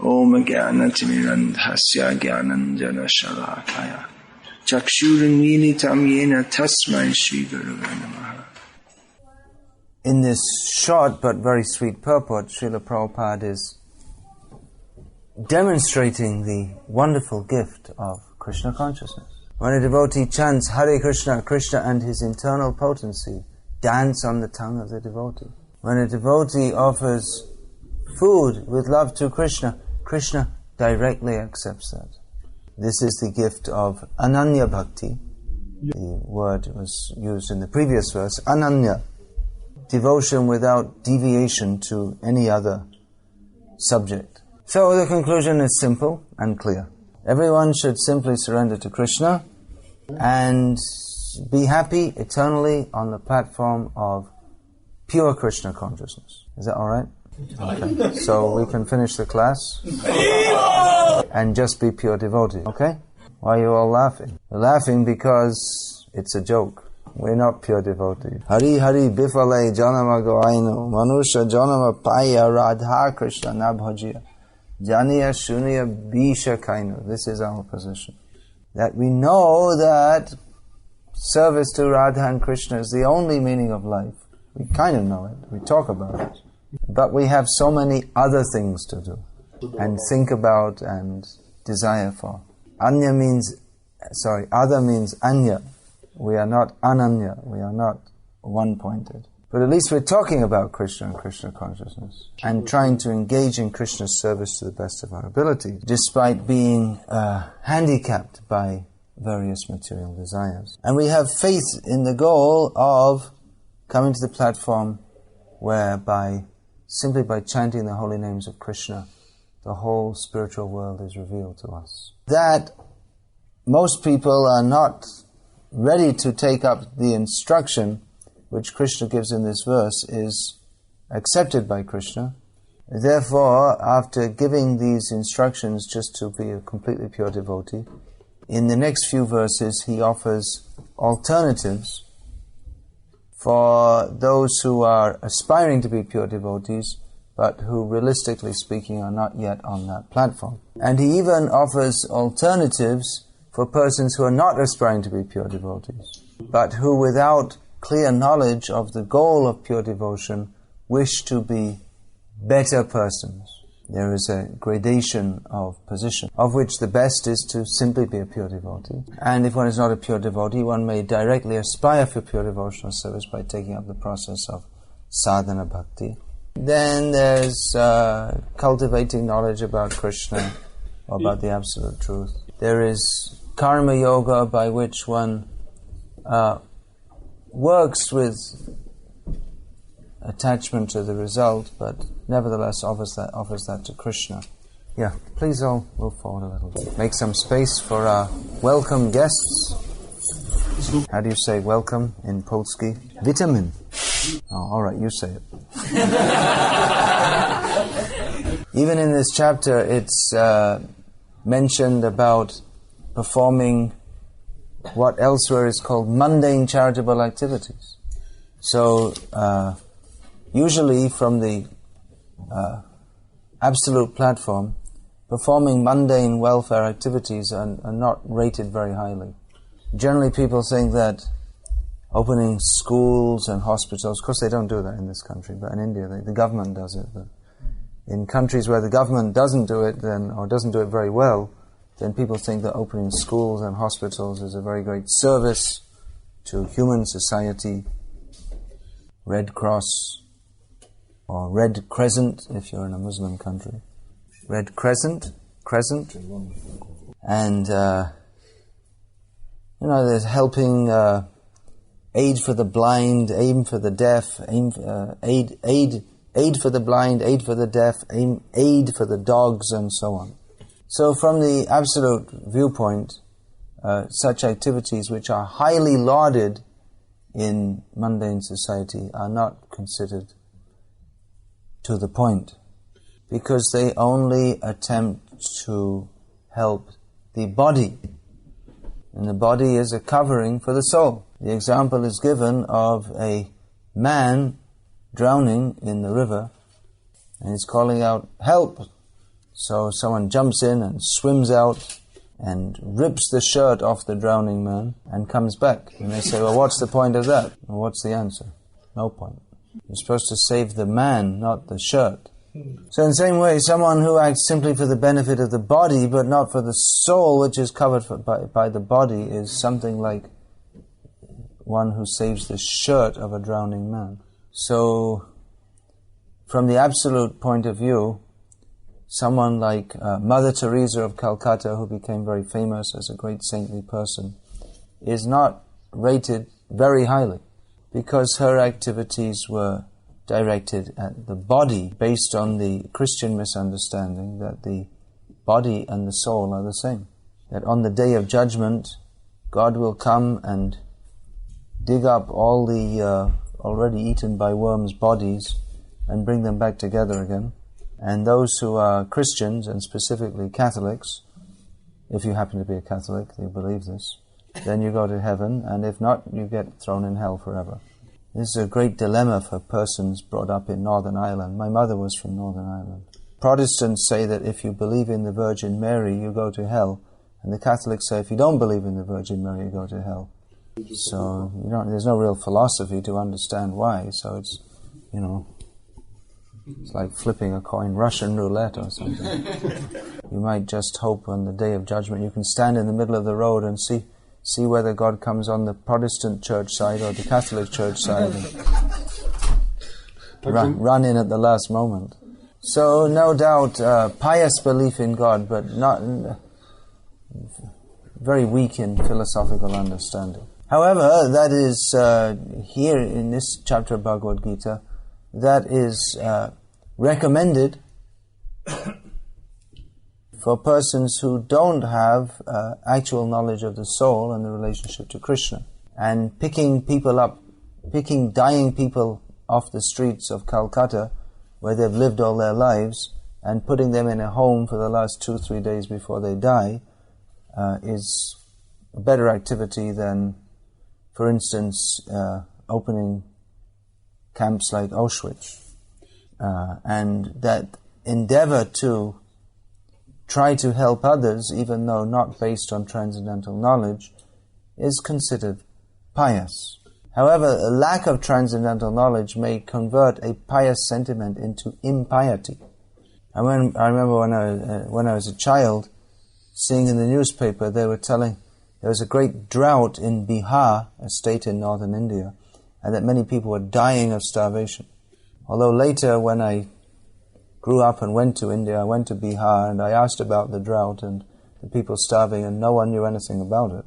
Om Jnanatirandhasya Jnananjana Shalakaya Chakshurunmilitam Yena Tasmai Shri Gurave Namaha. In this short but very sweet purport, Srila Prabhupada is demonstrating the wonderful gift of Krishna consciousness. When a devotee chants Hare Krishna, Krishna and his internal potency dance on the tongue of the devotee. When a devotee offers food with love to Krishna, Krishna directly accepts that. This is the gift of Ananya Bhakti. The word was used in the previous verse, Ananya. Devotion without deviation to any other subject. So the conclusion is simple and clear. Everyone should simply surrender to Krishna and be happy eternally on the platform of pure Krishna consciousness. Is that alright? Okay. So we can finish the class and just be pure devotee. Okay? Why are you all laughing? You're laughing because it's a joke. We're not pure devotees. Hari Hari Bifale Janama Goainu Manusha Janama Paya Radha Krishna Nabhajiya Janiya Shuniya Bisha Kainu. This is our position. That we know that service to Radha and Krishna is the only meaning of life. We kind of know it. We talk about it. But we have so many other things to do and think about and desire for. Other means Anya. We are not Ananya, we are not one-pointed. But at least we're talking about Krishna and Krishna consciousness and trying to engage in Krishna's service to the best of our ability, despite being handicapped by various material desires. And we have faith in the goal of coming to the platform where simply by chanting the holy names of Krishna, the whole spiritual world is revealed to us. That most people are not ready to take up the instruction which Krishna gives in this verse is accepted by Krishna. Therefore, after giving these instructions just to be a completely pure devotee, in the next few verses he offers alternatives for those who are aspiring to be pure devotees but who, realistically speaking, are not yet on that platform. And he even offers alternatives for persons who are not aspiring to be pure devotees, but who, without clear knowledge of the goal of pure devotion, wish to be better persons. There is a gradation of position, of which the best is to simply be a pure devotee. And if one is not a pure devotee, one may directly aspire for pure devotional service by taking up the process of sadhana bhakti. Then there's cultivating knowledge about Krishna, or about the absolute truth. There is karma yoga, by which one works with attachment to the result, but nevertheless offers that to Krishna. Yeah, please all move forward a little bit. Make some space for our welcome guests. How do you say welcome in Polski? Vitamin. Oh, all right, you say it. Even in this chapter, it's mentioned about performing what elsewhere is called mundane charitable activities. So, usually from the absolute platform, performing mundane welfare activities are not rated very highly. Generally people think that opening schools and hospitals, of course they don't do that in this country, but in India the government does it. But in countries where the government doesn't do it, or doesn't do it very well, then people think that opening schools and hospitals is a very great service to human society. Red Cross, or Red Crescent, if you're in a Muslim country. Red Crescent, and there's helping, aid for the blind, aim for the deaf, aid for the blind, aid for the deaf, aid for the dogs, and so on. So from the absolute viewpoint, such activities which are highly lauded in mundane society are not considered to the point, because they only attempt to help the body, and the body is a covering for the soul. The example is given of a man drowning in the river, and he's calling out, "Help! So someone jumps in and swims out and rips the shirt off the drowning man and comes back. And they say, well, what's the point of that? Well, what's the answer? No point. You're supposed to save the man, not the shirt. So in the same way, someone who acts simply for the benefit of the body, but not for the soul, which is covered by the body, is something like one who saves the shirt of a drowning man. So, from the absolute point of view, someone like Mother Teresa of Calcutta, who became very famous as a great saintly person, is not rated very highly, because her activities were directed at the body, based on the Christian misunderstanding that the body and the soul are the same. That on the day of judgment, God will come and dig up all the already eaten by worms bodies and bring them back together again. And those who are Christians, and specifically Catholics, if you happen to be a Catholic, you believe this, then you go to heaven, and if not, you get thrown in hell forever. This is a great dilemma for persons brought up in Northern Ireland. My mother was from Northern Ireland. Protestants say that if you believe in the Virgin Mary, you go to hell. And the Catholics say if you don't believe in the Virgin Mary, you go to hell. So there's no real philosophy to understand why. So it's, it's like flipping a coin, Russian roulette or something. You might just hope on the day of judgment you can stand in the middle of the road and see whether God comes on the Protestant church side or the Catholic church side and run in at the last moment. So no doubt pious belief in God, but not very weak in philosophical understanding. However, that is here in this chapter of Bhagavad-gita, that is recommended for persons who don't have actual knowledge of the soul and the relationship to Krishna. And picking dying people off the streets of Calcutta, where they've lived all their lives, and putting them in a home for the last 2-3 days before they die, is a better activity than, for instance, opening camps like Auschwitz. And that endeavor to try to help others, even though not based on transcendental knowledge, is considered pious. However, a lack of transcendental knowledge may convert a pious sentiment into impiety. I remember when I was a child, seeing in the newspaper they were telling there was a great drought in Bihar, a state in northern India, and that many people were dying of starvation. Although later, when I grew up and went to India, I went to Bihar, and I asked about the drought and the people starving, and no one knew anything about it.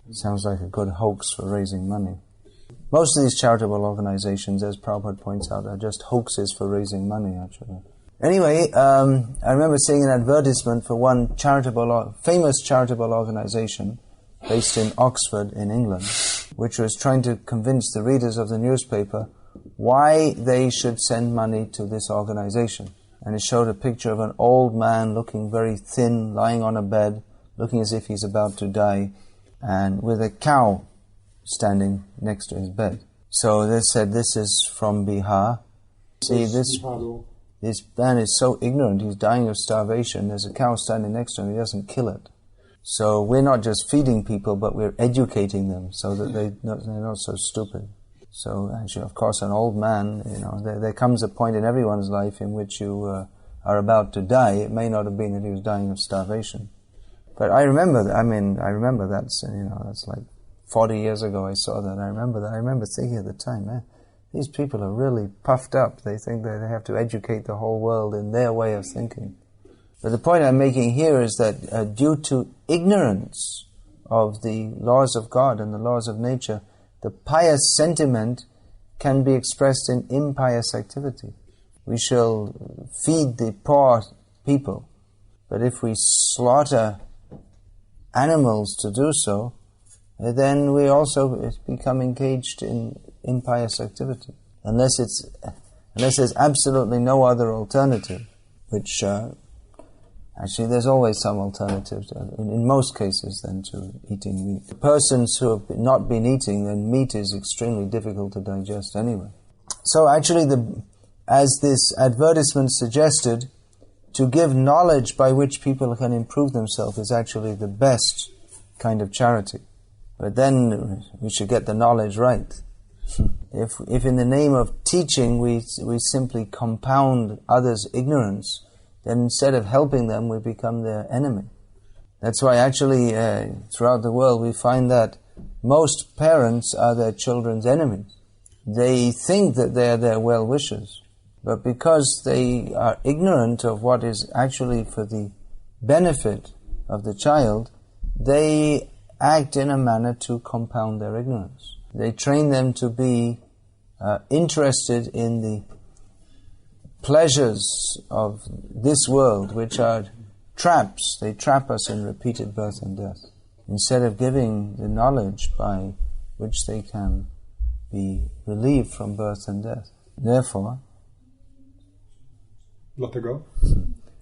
It sounds like a good hoax for raising money. Most of these charitable organizations, as Prabhupada points out, are just hoaxes for raising money, actually. Anyway, I remember seeing an advertisement for one famous charitable organization based in Oxford in England, which was trying to convince the readers of the newspaper why they should send money to this organization. And it showed a picture of an old man looking very thin, lying on a bed, looking as if he's about to die, and with a cow standing next to his bed. So they said, this is from Bihar. See, this man is so ignorant, he's dying of starvation. There's a cow standing next to him, he doesn't kill it. So we're not just feeding people, but we're educating them so that they're not so stupid. So actually, of course, an old man, there comes a point in everyone's life in which you are about to die. It may not have been that he was dying of starvation. But I remember that's like 40 years ago I saw that. I remember thinking at the time, man, these people are really puffed up. They think that they have to educate the whole world in their way of thinking. But the point I'm making here is that due to ignorance of the laws of God and the laws of nature, the pious sentiment can be expressed in impious activity. We shall feed the poor people, but if we slaughter animals to do so, then we also become engaged in impious activity. Unless there's absolutely no other alternative, which actually there's always some alternatives, in most cases, than to eating meat. The persons who have not been eating, then meat is extremely difficult to digest anyway. So actually, as this advertisement suggested, to give knowledge by which people can improve themselves is actually the best kind of charity. But then we should get the knowledge right. If in the name of teaching we simply compound others' ignorance, then instead of helping them, we become their enemy. That's why actually throughout the world we find that most parents are their children's enemies. They think that they are their well-wishers, but because they are ignorant of what is actually for the benefit of the child, they act in a manner to compound their ignorance. They train them to be interested in the pleasures of this world, which are traps. They trap us in repeated birth and death, instead of giving the knowledge by which they can be relieved from birth and death. Therefore, let it go.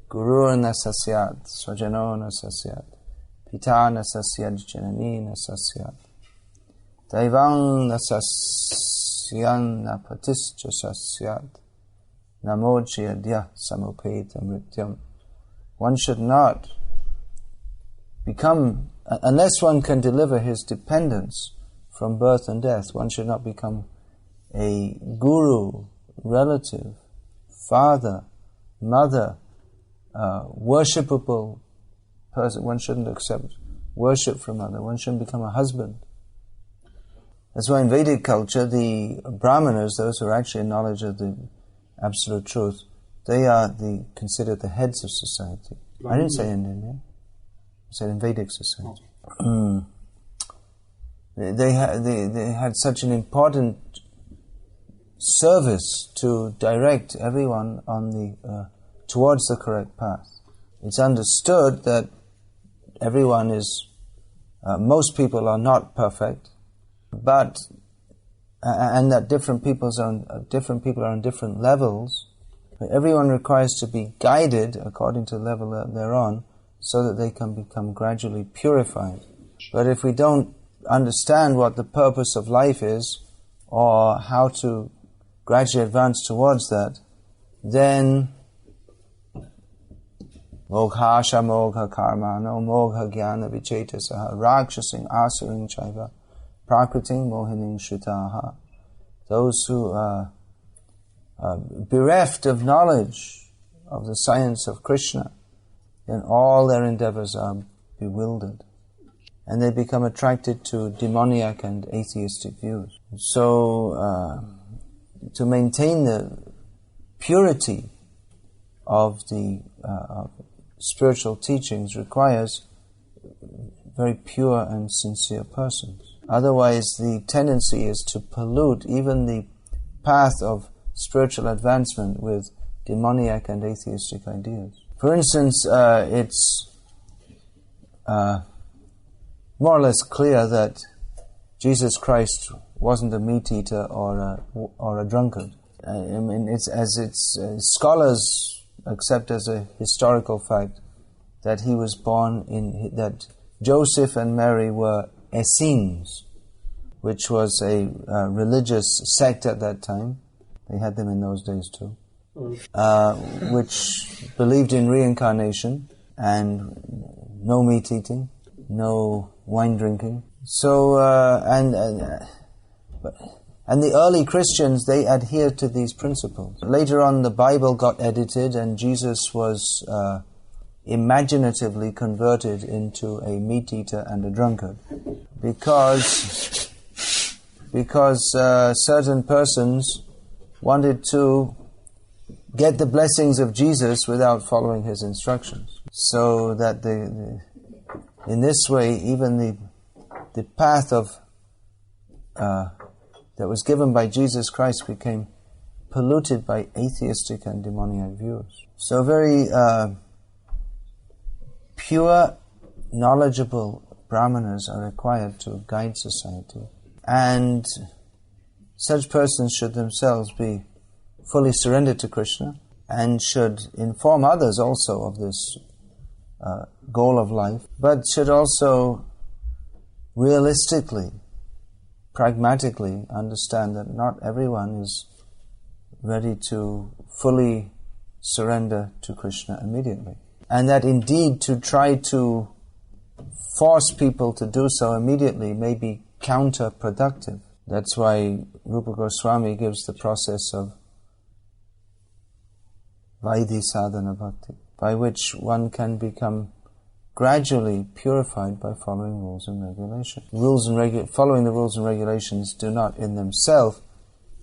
Guru na sasyat, swajano na sasyat, pita na sasyat, janani na sasyat, daivang na sasyan na patischa sasyat, namochiyadya samupeta mrityam. One should not become, unless one can deliver his dependence from birth and death, one should not become a guru, relative, father, mother, worshipable person. One shouldn't accept worship from another. One shouldn't become a husband. That's why in Vedic culture, the Brahmanas, those who are actually in knowledge of the absolute truth, they are considered the heads of society. I didn't say in India. I said in Vedic society. They had such an important service to direct everyone on towards the correct path. It's understood that everyone is, most people are not perfect, but and that different people are on different levels. But everyone requires to be guided according to the level that they're on, so that they can become gradually purified. But if we don't understand what the purpose of life is, or how to gradually advance towards that, then mogha shamogha karma no mogha jnana vichetasaha rakshasing asuring chaiva prakriting mohining shritaha. Those who are bereft of knowledge of the science of Krishna, then all their endeavors are bewildered, and they become attracted to demoniac and atheistic views. So, to maintain the purity of the spiritual teachings requires very pure and sincere persons. Otherwise, the tendency is to pollute even the path of spiritual advancement with demoniac and atheistic ideas. For instance, it's more or less clear that Jesus Christ wasn't a meat eater or a drunkard. Scholars accept as a historical fact that he was born that Joseph and Mary were Essenes, which was a religious sect at that time. They had them in those days too, which believed in reincarnation and no meat eating, no wine drinking. So, and the early Christians, they adhered to these principles. Later on, the Bible got edited, and Jesus was imaginatively converted into a meat eater and a drunkard, because certain persons wanted to get the blessings of Jesus without following his instructions. So that in this way, even the path of that was given by Jesus Christ became polluted by atheistic and demoniac views. So very pure, knowledgeable Brahmanas are required to guide society, and such persons should themselves be fully surrendered to Krishna, and should inform others also of this goal of life, but should also realistically, pragmatically understand that not everyone is ready to fully surrender to Krishna immediately. And that indeed to try to force people to do so immediately may be counterproductive. That's why Rupa Goswami gives the process of Vaidhi Sadhana Bhakti, by which one can become gradually purified by following rules and regulations. Following the rules and regulations do not in themselves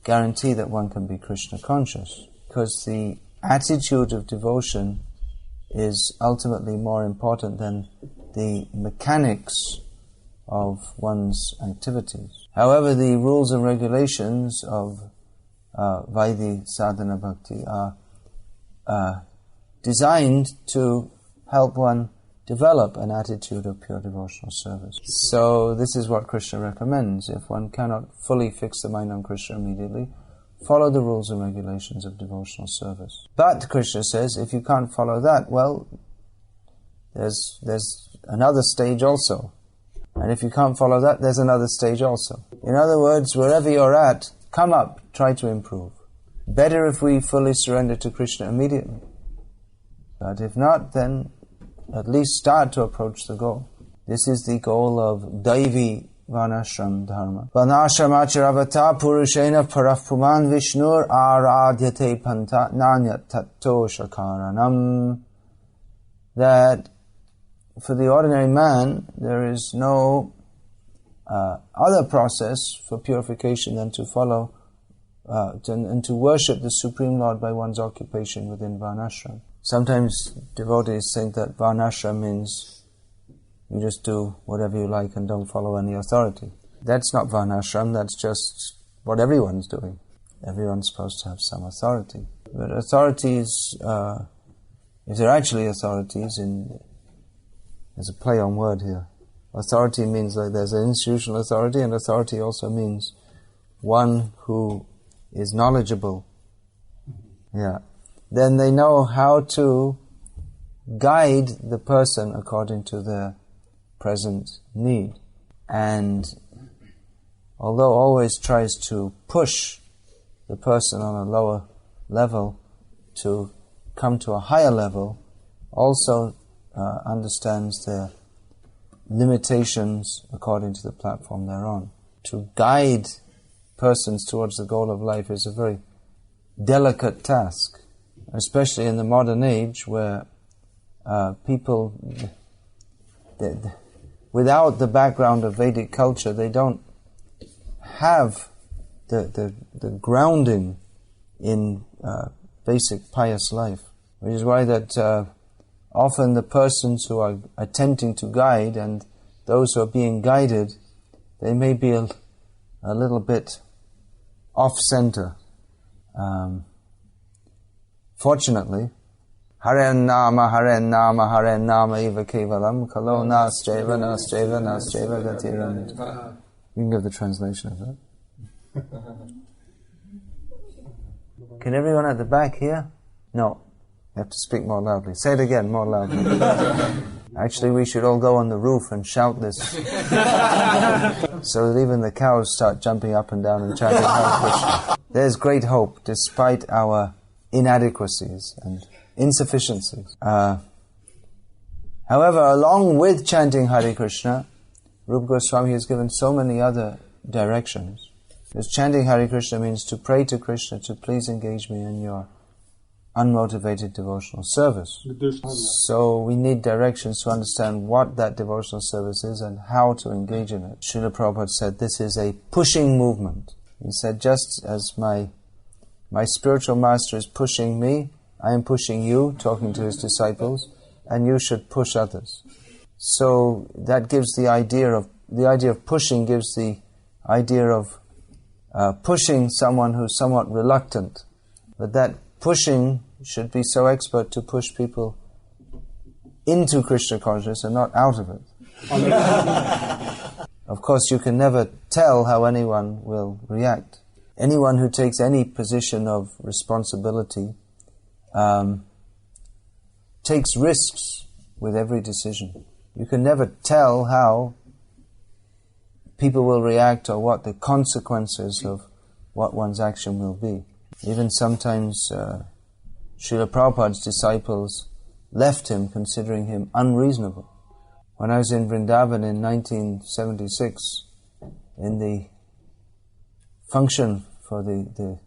guarantee that one can be Krishna conscious, because the attitude of devotion is ultimately more important than the mechanics of one's activities. However, the rules and regulations of Vaidhi Sadhana Bhakti are designed to help one develop an attitude of pure devotional service. So this is what Krishna recommends. If one cannot fully fix the mind on Krishna immediately, follow the rules and regulations of devotional service. But Krishna says, if you can't follow that, well, there's another stage also. And if you can't follow that, there's another stage also. In other words, wherever you're at, come up, try to improve. Better if we fully surrender to Krishna immediately. But if not, then at least start to approach the goal. This is the goal of Daivi Varnashram Dharma. Varnashramacharabhata purushena parapuman vishnur aradhyate panta nanya tatto shakaranam. That for the ordinary man, there is no other process for purification than to follow and to worship the Supreme Lord by one's occupation within Varnashram. Sometimes devotees think that Varnashram means you just do whatever you like and don't follow any authority. That's not Varnashram, that's just what everyone's doing. Everyone's supposed to have some authority. But authorities, if they're actually authorities, there's a play on word here. Authority means like there's an institutional authority, and authority also means one who is knowledgeable. Yeah. Then they know how to guide the person according to their present need. And although always tries to push the person on a lower level to come to a higher level, also understands their limitations according to the platform they're on. To guide persons towards the goal of life is a very delicate task, especially in the modern age where people, without the background of Vedic culture, they don't have the grounding in basic pious life. Which is why that often the persons who are attempting to guide and those who are being guided, they may be a little bit off-center. Fortunately, Haren Nama, Haren Nama, Haren Nama Eva Kevalam, Kalo Nascheva, Nascheva, Nascheva Gatiram. You can give the translation of that. Can everyone at the back hear? No. You have to speak more loudly. Say it again, more loudly. Actually, we should all go on the roof and shout this so that even the cows start jumping up and down and chanting Hare Krishna. There's great hope despite our inadequacies and insufficiencies. However, along with chanting Hare Krishna, Rupa Goswami has given so many other directions. Because chanting Hare Krishna means to pray to Krishna to please engage me in your unmotivated devotional service. So we need directions to understand what that devotional service is and how to engage in it. Srila Prabhupada said this is a pushing movement. He said, just as my spiritual master is pushing me, I am pushing you, talking to his disciples, and you should push others. So that gives the idea of pushing gives the idea of pushing someone who's somewhat reluctant. But that pushing should be so expert to push people into Krishna consciousness and not out of it. Of course, you can never tell how anyone will react. Anyone who takes any position of responsibility takes risks with every decision. You can never tell how people will react or what the consequences of what one's action will be. Even sometimes Srila Prabhupada's disciples left him, considering him unreasonable. When I was in Vrindavan in 1976, in the function for the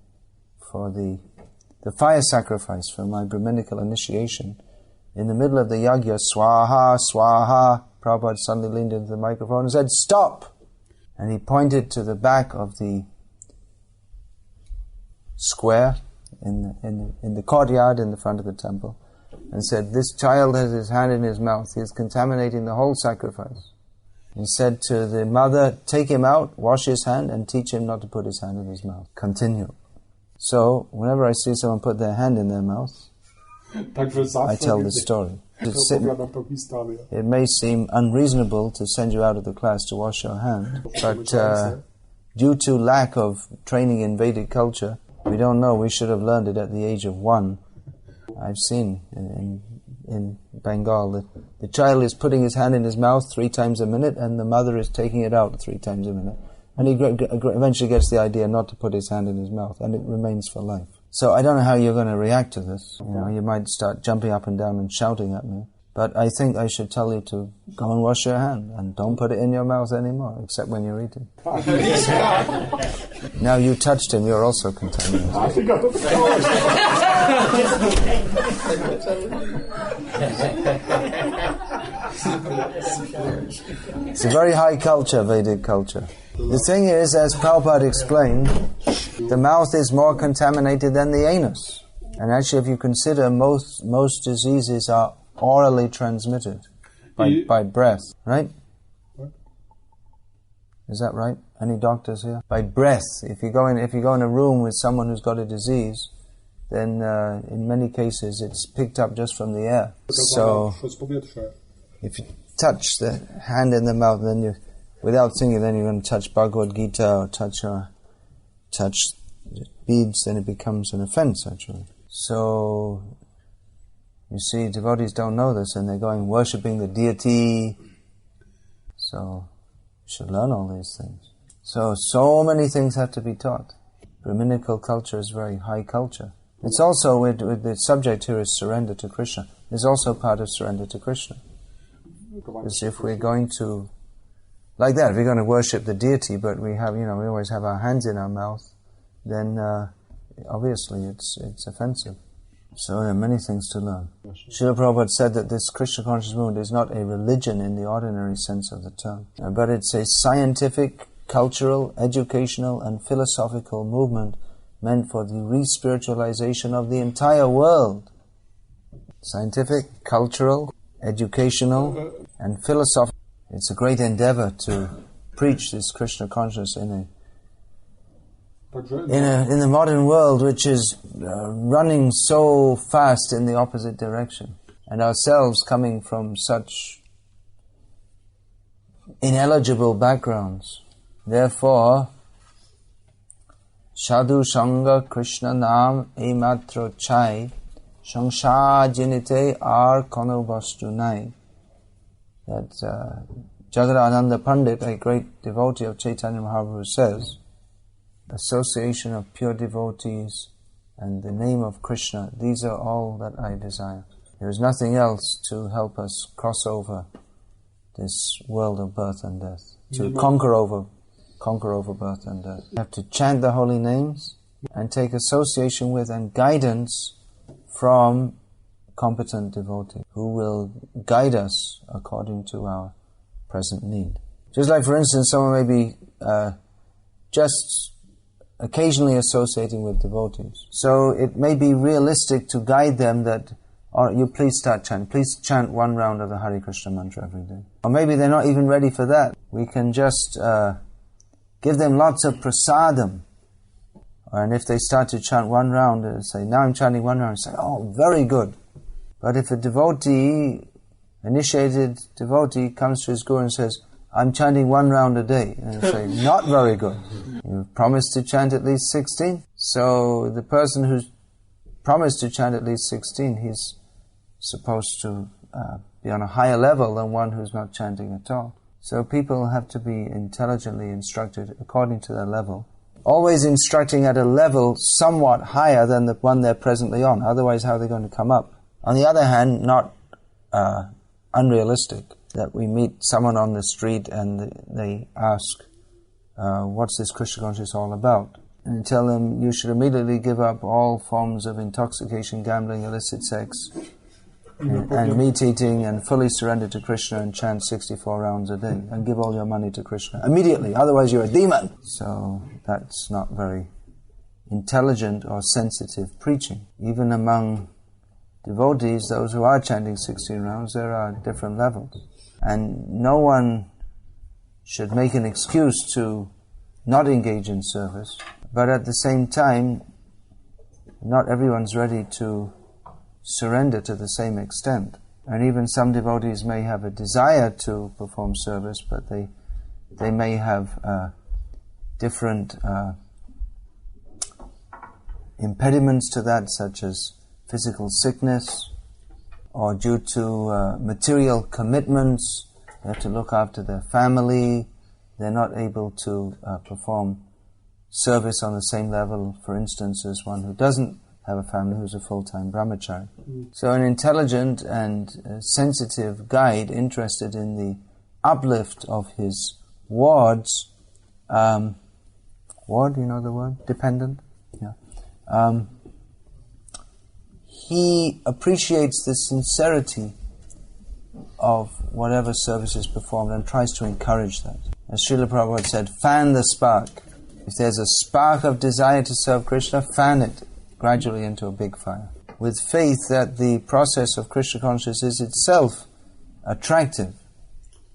fire sacrifice for my Brahminical initiation, in the middle of the yagya, swaha, swaha, Prabhupada suddenly leaned into the microphone and said, "Stop!" And he pointed to the back of the square in the courtyard in the front of the temple and said, "This child has his hand in his mouth. He is contaminating the whole sacrifice." He said to the mother, "Take him out, wash his hand, and teach him not to put his hand in his mouth." Continue. So, whenever I see someone put their hand in their mouth, I tell the story. It may seem unreasonable to send you out of the class to wash your hand, but due to lack of training in Vedic culture, we don't know. We should have learned it at the age of 1. I've seen in Bengal that the child is putting his hand in his mouth 3 times a minute, and the mother is taking it out 3 times a minute. And he eventually gets the idea not to put his hand in his mouth, and it remains for life. So I don't know how you're going to react to this. You might start jumping up and down and shouting at me. But I think I should tell you to go and wash your hand, and don't put it in your mouth anymore, except when you're eating. Now you touched him, you're also contaminated. It's a very high culture, Vedic culture. The thing is, as Prabhupada explained, the mouth is more contaminated than the anus. And actually, if you consider, most diseases are orally transmitted by breath, right? What? Is that right? Any doctors here? By breath. If you go in a room with someone who's got a disease, then in many cases it's picked up just from the air. So if you touch the hand in the mouth, then you, without thinking, then you're going to touch Bhagavad-gita or touch beads, then it becomes an offense actually. So you see, devotees don't know this, and they're going worshipping the deity. So you should learn all these things. So many things have to be taught. Brahminical culture is very high culture. It's also, with the subject here is surrender to Krishna. It's also part of surrender to Krishna. Because if we're going to, like that, if we're going to worship the deity, but we have, we always have our hands in our mouth, then obviously it's offensive. So there are many things to learn. Srila Prabhupada said that this Krishna conscious movement is not a religion in the ordinary sense of the term, but it's a scientific, cultural, educational and philosophical movement meant for the re-spiritualization of the entire world. Scientific, cultural, educational and philosophical. It's a great endeavor to preach this Krishna consciousness in the modern world, which is running so fast in the opposite direction, and ourselves coming from such ineligible backgrounds. Therefore, Sadhu Sangha Krishna Nam Ematro Chai Sangsar Jinite Ar Kono Vastu Nai. That Jagadananda Pandit, a great devotee of Chaitanya Mahaprabhu, says, association of pure devotees and the name of Krishna, these are all that I desire. There is nothing else to help us cross over this world of birth and death, to conquer over birth and death. We have to chant the holy names and take association with and guidance from competent devotees who will guide us according to our present need. Just like, for instance, someone may be just occasionally associating with devotees. So it may be realistic to guide them that, or you please start chanting. Please chant 1 round of the Hare Krishna mantra every day. Or maybe they're not even ready for that. We can just give them lots of prasadam. And if they start to chant 1 round, and say, now I'm chanting 1 round, say, oh, very good. But if a devotee, initiated devotee, comes to his guru and says, I'm chanting 1 round a day, and they say, not very good. You've promised to chant at least 16. So the person who's promised to chant at least 16, he's supposed to be on a higher level than one who's not chanting at all. So people have to be intelligently instructed according to their level. always instructing at a level somewhat higher than the one they're presently on. Otherwise, how are they going to come up? On the other hand, not unrealistic, that we meet someone on the street and they ask, what's this Krishna consciousness all about? And you tell them you should immediately give up all forms of intoxication, gambling, illicit sex, and meat eating, and fully surrender to Krishna and chant 64 rounds a day and give all your money to Krishna immediately, otherwise you're a demon. So that's not very intelligent or sensitive preaching. Even among devotees, those who are chanting 16 rounds, there are different levels. And no one should make an excuse to not engage in service, but at the same time, not everyone's ready to surrender to the same extent. And even some devotees may have a desire to perform service, but they may have different impediments to that, such as physical sickness, or due to material commitments. They have to look after their family. They're not able to perform service on the same level, for instance, as one who doesn't have a family, who's a full-time brahmachari. So an intelligent and sensitive guide interested in the uplift of his wards, ward, you know the word? Dependent? Yeah. He appreciates the sincerity of whatever service is performed and tries to encourage that. As Srila Prabhupada said, fan the spark. If there's a spark of desire to serve Krishna, fan it gradually into a big fire. With faith that the process of Krishna consciousness is itself attractive,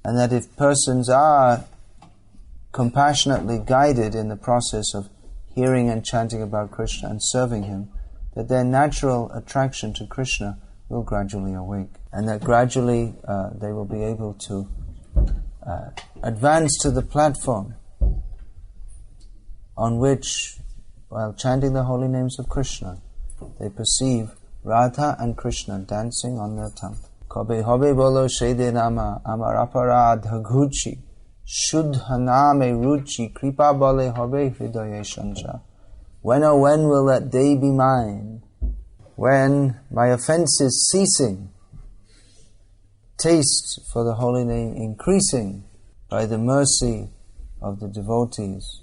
and that if persons are compassionately guided in the process of hearing and chanting about Krishna and serving Him, that their natural attraction to Krishna will gradually awake, and that gradually they will be able to advance to the platform on which, while chanting the holy names of Krishna, they perceive Radha and Krishna dancing on their tongue. Kobe hobe bolo shede nama amaraparad guchi shudhaname ruchi kripa bole hobe hridaye shanja. When, oh when will that day be mine, when my offences ceasing, taste for the holy name increasing, by the mercy of the devotees,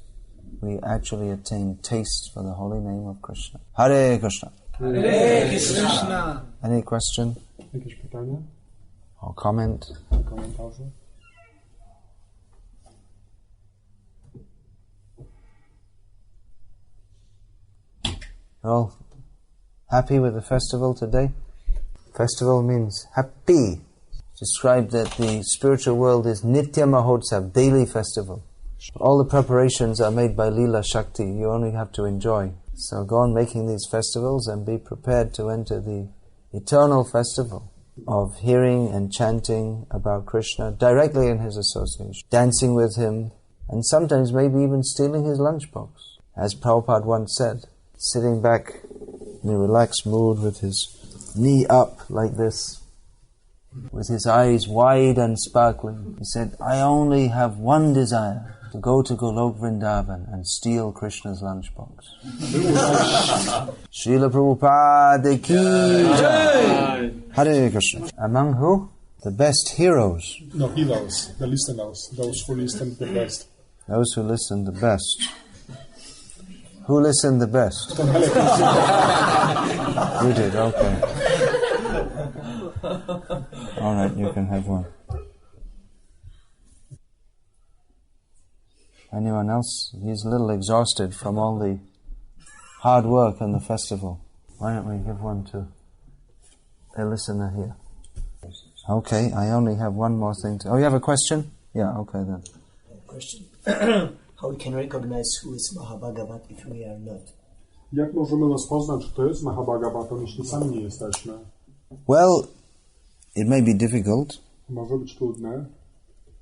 we actually attain taste for the holy name of Krishna. Hare Krishna. Hare Krishna. Any question? Jakieś pytania? Or comment? Komentarze? All happy with the festival today? Festival means happy. Described that the spiritual world is Nitya Mahotsav, daily festival. All the preparations are made by Leela Shakti. You only have to enjoy. So go on making these festivals and be prepared to enter the eternal festival of hearing and chanting about Krishna directly in His association, dancing with Him, and sometimes maybe even stealing His lunchbox. As Prabhupada once said, sitting back in a relaxed mood with his knee up like this, with his eyes wide and sparkling, he said, I only have one desire, to go to Golok Vrindavan and steal Krishna's lunchbox. Srila Prabhupada ki jai. Hare Krishna. Among who? The best heroes. No, heroes, the listeners, those who listen the best. Those who listen the best. Who listened the best? You did, okay. Alright, you can have one. Anyone else? He's a little exhausted from all the hard work and the festival. Why don't we give one to a listener here? Okay, I only have one more thing to... Oh, you have a question? Yeah, okay then. Question. How we can recognize who is Mahabhagavat if we are not? Jak możemy rozpoznać, kto jest Mahabhagavatem, jeśli sami nie jesteśmy? Well, it may be difficult. Może być trudne.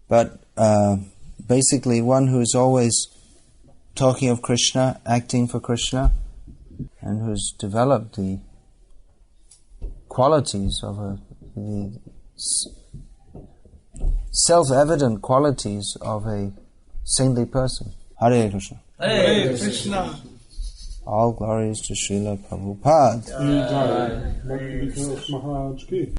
But basically one who is always talking of Krishna, acting for Krishna, and who's developed the qualities of the self-evident qualities of a saintly person. Hare Krishna. Hare Krishna. All glories to Srila Prabhupada. Jai. Bhakti Vikas Maharaj ki.